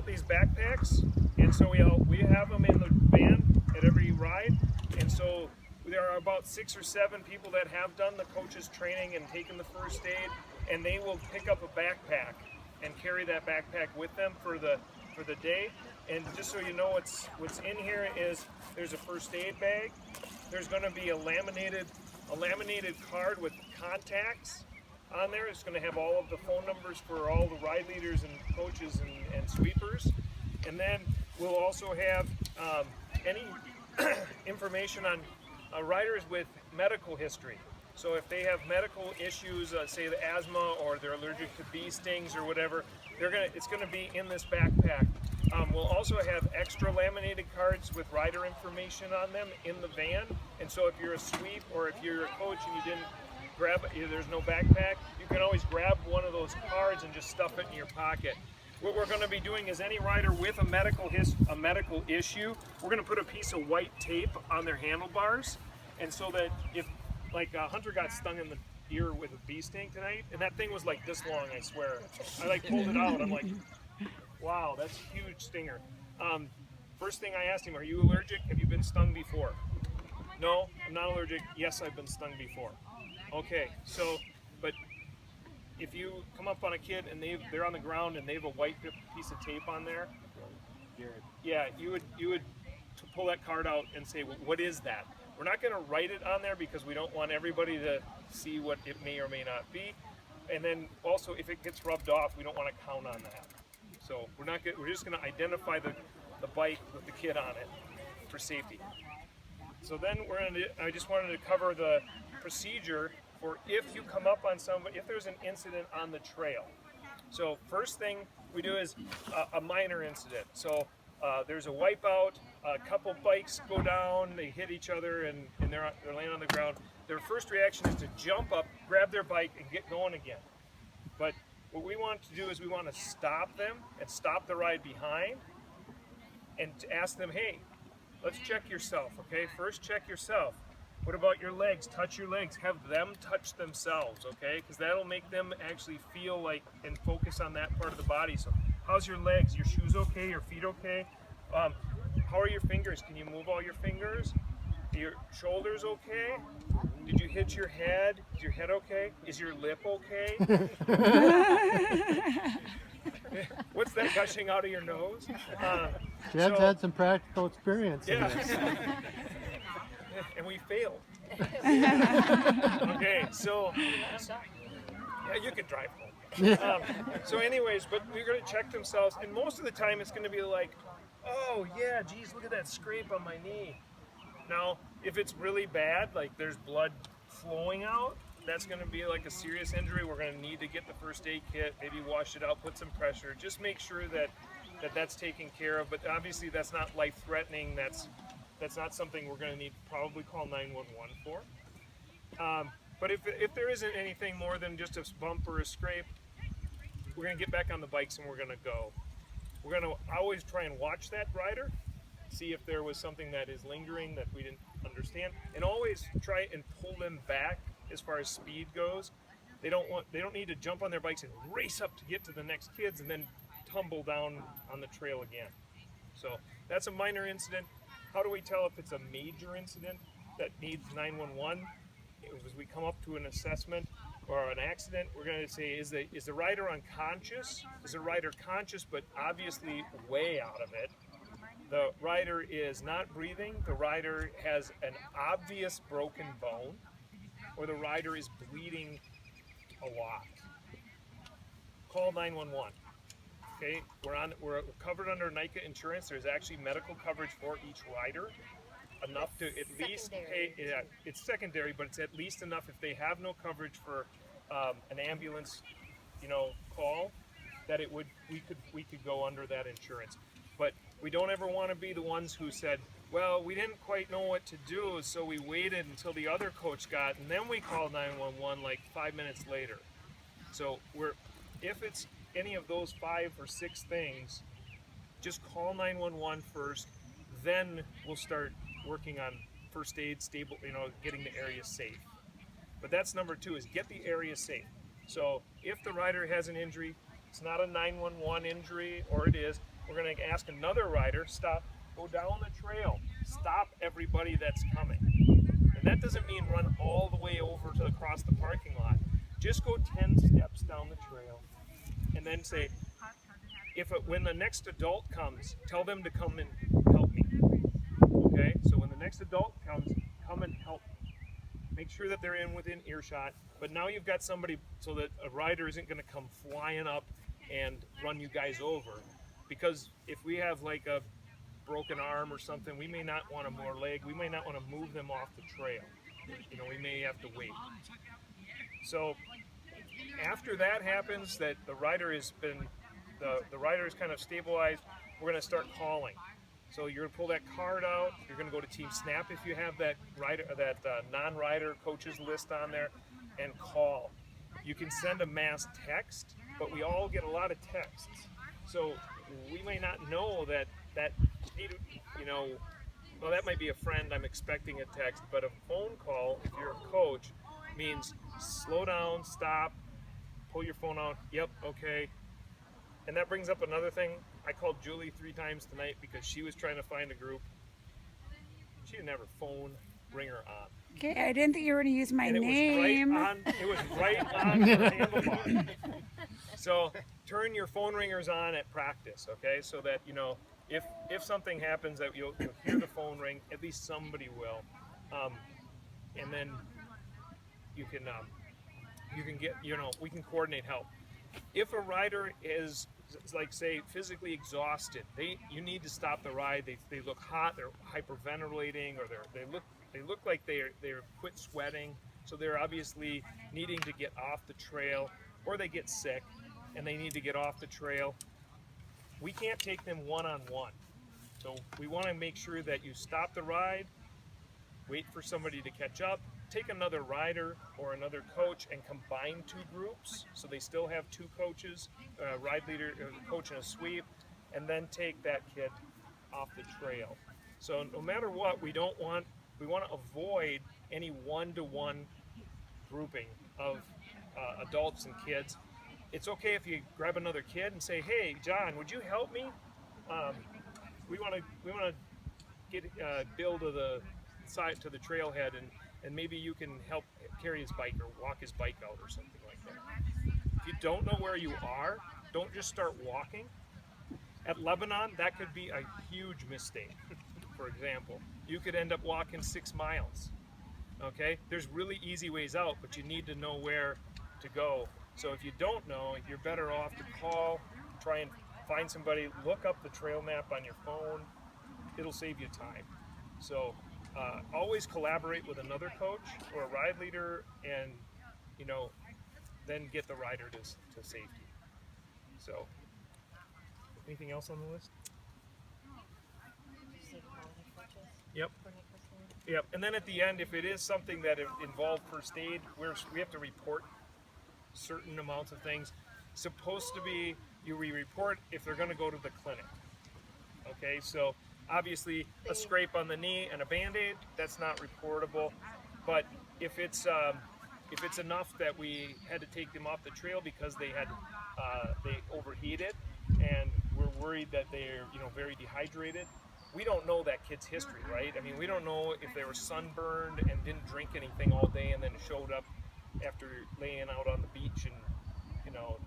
out these backpacks, and so we have them in the van at every ride, and so there are about 6 or 7 people that have done the coach's training and taken the first aid, and they will pick up a backpack and carry that backpack with them for the day. And just so you know, what's in here is there's a first aid bag. There's going to be a laminated card with contacts on there. It's going to have all of the phone numbers for all the ride leaders and coaches and sweepers. And then we'll also have any information on riders with medical history. So if they have medical issues, say the asthma or they're allergic to bee stings or whatever, it's going to be in this backpack. We'll also have extra laminated cards with rider information on them in the van. And so if you're a sweep or if you're a coach and you didn't grab it, there's no backpack, you can always grab one of those cards and just stuff it in your pocket. What we're going to be doing is any rider with a medical issue, we're going to put a piece of white tape on their handlebars, and so that if, like, Hunter got stung in the ear with a bee sting tonight, and that thing was like this long, I swear. I like pulled it out. I'm like, wow, that's a huge stinger. First thing I asked him, are you allergic? Have you been stung before? No, I'm not allergic. Yes, I've been stung before. Okay, so, but if you come up on a kid and they're on the ground and they have a white piece of tape on there, yeah, you would pull that card out and say, well, what is that? We're not going to write it on there because we don't want everybody to see what it may or may not be. And then also, if it gets rubbed off, we don't want to count on that. So we're just going to identify the bike with the kid on it for safety. So then I just wanted to cover the procedure for if you come up on somebody, if there's an incident on the trail. So first thing we do is a minor incident. So there's a wipeout, a couple bikes go down, they hit each other, and they're laying on the ground. Their first reaction is to jump up, grab their bike, and get going again. But what we want to do is we want to stop them and stop the ride behind and to ask them, hey, let's check yourself, okay? First check yourself. What about your legs? Touch your legs. Have them touch themselves, okay? Because that'll make them actually feel like and focus on that part of the body. So how's your legs? Your shoes okay? Your feet okay? How are your fingers? Can you move all your fingers? Your shoulders okay? Did you hit your head? Is your head okay? Is your lip okay? What's that gushing out of your nose? Jed's had some practical experience. Yeah. And we failed. Okay, so yeah, you could drive home. So anyways, but we're going to check themselves, and most of the time it's going to be like, oh yeah, geez, look at that scrape on my knee. Now, if it's really bad, like there's blood flowing out, that's going to be like a serious injury. We're going to need to get the first aid kit, maybe wash it out, put some pressure, just make sure that that's taken care of. But obviously that's not life-threatening. That's not something we're going to need to probably call 911 for. But if there isn't anything more than just a bump or a scrape, we're going to get back on the bikes and we're going to go. We're going to always try and watch that rider, see if there was something that is lingering that we didn't understand, and always try and pull them back as far as speed goes. They don't need to jump on their bikes and race up to get to the next kids and then tumble down on the trail again. So that's a minor incident. How do we tell if it's a major incident that needs 911? As we come up to an assessment or an accident, we're going to say, is the rider unconscious? Is the rider conscious but obviously way out of it? The rider is not breathing. The rider has an obvious broken bone, or the rider is bleeding a lot. Call 911. Okay, we're covered under NICA insurance. There's actually medical coverage for each rider, enough to at least pay. Yeah, it's secondary, but it's at least enough if they have no coverage for an ambulance, call, that we could go under that insurance. But we don't ever want to be the ones who said, well, we didn't quite know what to do, so we waited until the other coach got, and then we called 911 like 5 minutes later. So if it's any of those 5 or 6 things, just call 911 first, then we'll start working on first aid, getting the area safe. But that's number 2, is get the area safe. So if the rider has an injury, it's not a 911 injury, or it is, we're going to ask another rider, stop, go down the trail, stop everybody that's coming. And that doesn't mean run all the way over to across the parking lot. Just go 10 steps down the trail and then say, when the next adult comes, tell them to come and help me. Okay, so when the next adult comes, come and help. Make sure that they're within earshot. But now you've got somebody so that a rider isn't going to come flying up and run you guys over. Because if we have like a broken arm or something, we may not want a more leg. We may not want to move them off the trail. You know, we may have to wait. So after that happens, that the rider has been, the rider is kind of stabilized, we're going to start calling. So you're going to pull that card out. You're going to go to Team Snap if you have that rider, that non-rider coaches list on there, and call. You can send a mass text, but we all get a lot of texts. So we may not know that, you know, well, that might be a friend, I'm expecting a text, but a phone call, if you're a coach, means slow down, stop, pull your phone out, yep, okay. And that brings up another thing. I called Julie 3 times tonight because she was trying to find a group. She didn't have her phone ringer on. Okay, I didn't think you were going to use my And name. it was right on the handlebar. So turn your phone ringers on at practice, okay? So that, you know, if something happens that you'll hear the phone ring, at least somebody will. And then you can get, you know, we can coordinate help. If a rider is, like, say, physically exhausted, you need to stop the ride. They look hot, they're hyperventilating, or they look like they're quit sweating, so they're obviously needing to get off the trail, or they get sick and they need to get off the trail. We can't take them one-on-one. So we want to make sure that you stop the ride, wait for somebody to catch up, take another rider or another coach and combine 2 groups, so they still have 2 coaches, a ride leader, a coach and a sweep, and then take that kid off the trail. So no matter what, we want to avoid any one-to-one grouping of adults and kids. It's okay if you grab another kid and say, "Hey, John, would you help me? We want to get Bill to the side, to the trailhead, and maybe you can help carry his bike or walk his bike out or something like that." If you don't know where you are, don't just start walking. At Lebanon, that could be a huge mistake. For example, you could end up walking 6 miles. Okay, there's really easy ways out, but you need to know where to go. So if you don't know, you're better off to call, try and find somebody, look up the trail map on your phone. It'll save you time. So always collaborate with another coach or a ride leader, and, you know, then get the rider to safety. So anything else on the list? Yep. Yep. And then at the end, if it is something that involved first aid, we have to report certain amounts of things. Supposed to be, we report if they're going to go to the clinic. Okay, so obviously a scrape on the knee and a band-aid, that's not reportable. But if it's enough that we had to take them off the trail because they overheated and we're worried that they're, you know, very dehydrated, we don't know that kid's history, right? I mean, we don't know if they were sunburned and didn't drink anything all day and then showed up after laying out on the beach and, you know,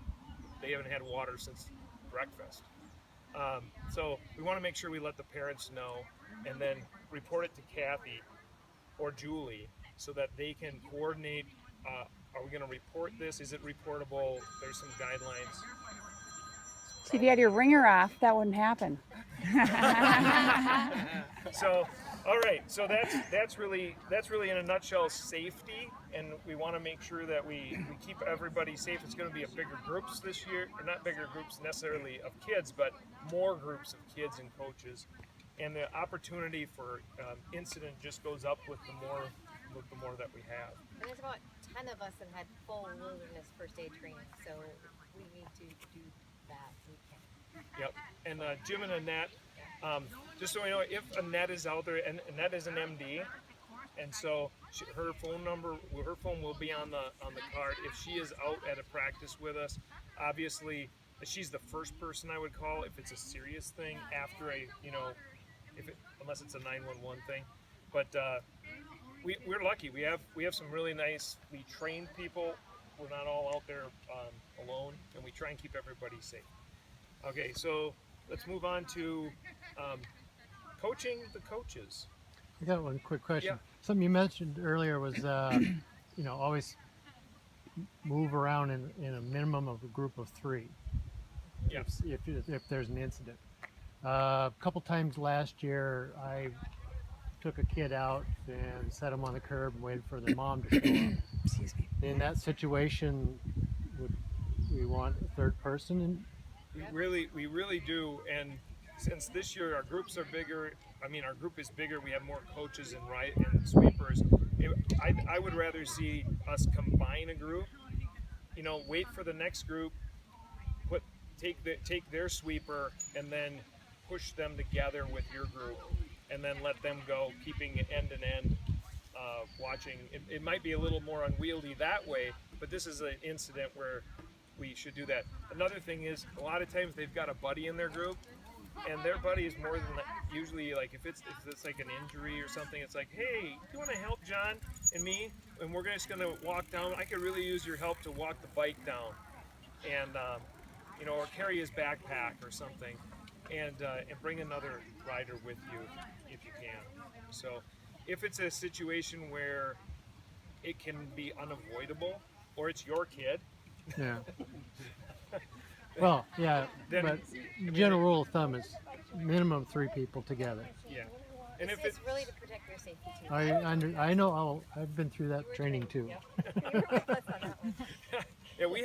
they haven't had water since breakfast. So we want to make sure we let the parents know and then report it to Kathy or Julie so that they can coordinate. Are we going to report this? Is it reportable? There's some guidelines. So if you had your ringer off, that wouldn't happen. So, all right. So that's really in a nutshell safety, and we want to make sure that we keep everybody safe. It's going to be a bigger groups this year, or not bigger groups necessarily of kids, but more groups of kids and coaches, and the opportunity for incident just goes up with the more that we have. And there's about 10 of us that had full wilderness first aid training, so we need to do that. We can. Yep. And Jim and Annette, just so you know, if Annette is out there, and Annette is an MD, and so her phone will be on the card. If she is out at a practice with us, obviously she's the first person I would call if it's a serious thing after unless it's a 911 thing. But we're lucky. We have some really nicely trained people. We're not all out there alone, and we try and keep everybody safe. Okay, so let's move on to coaching the coaches. I got one quick question. Yeah. Something you mentioned earlier was, always move around in a minimum of a group of 3. Yeah. If there's an incident. A couple times last year, I took a kid out and set him on the curb and waited for their mom to show up. Excuse me. In that situation, would we want a third person? We really do. And since this year our groups are bigger, our group is bigger. We have more coaches and sweepers. I would rather see us combine a group. Wait for the next group, take their sweeper, and then push them together with your group, and then let them go, keeping it end to end. Watching. It might be a little more unwieldy that way, but this is an incident where we should do that. Another thing is, a lot of times they've got a buddy in their group, and their buddy is more than that. Usually, like if it's like an injury or something, it's like, hey, do you want to help John and me? And we're just gonna walk down. I could really use your help to walk the bike down, and or carry his backpack or something, and bring another rider with you if you can. So, if it's a situation where it can be unavoidable, or it's your kid. Yeah. Well, yeah, Then- but general rule of thumb is minimum 3 people together. Yeah. And if It's really to protect your safety too. I know. I've been through that training too. Yep. You're with us on that one. yeah, we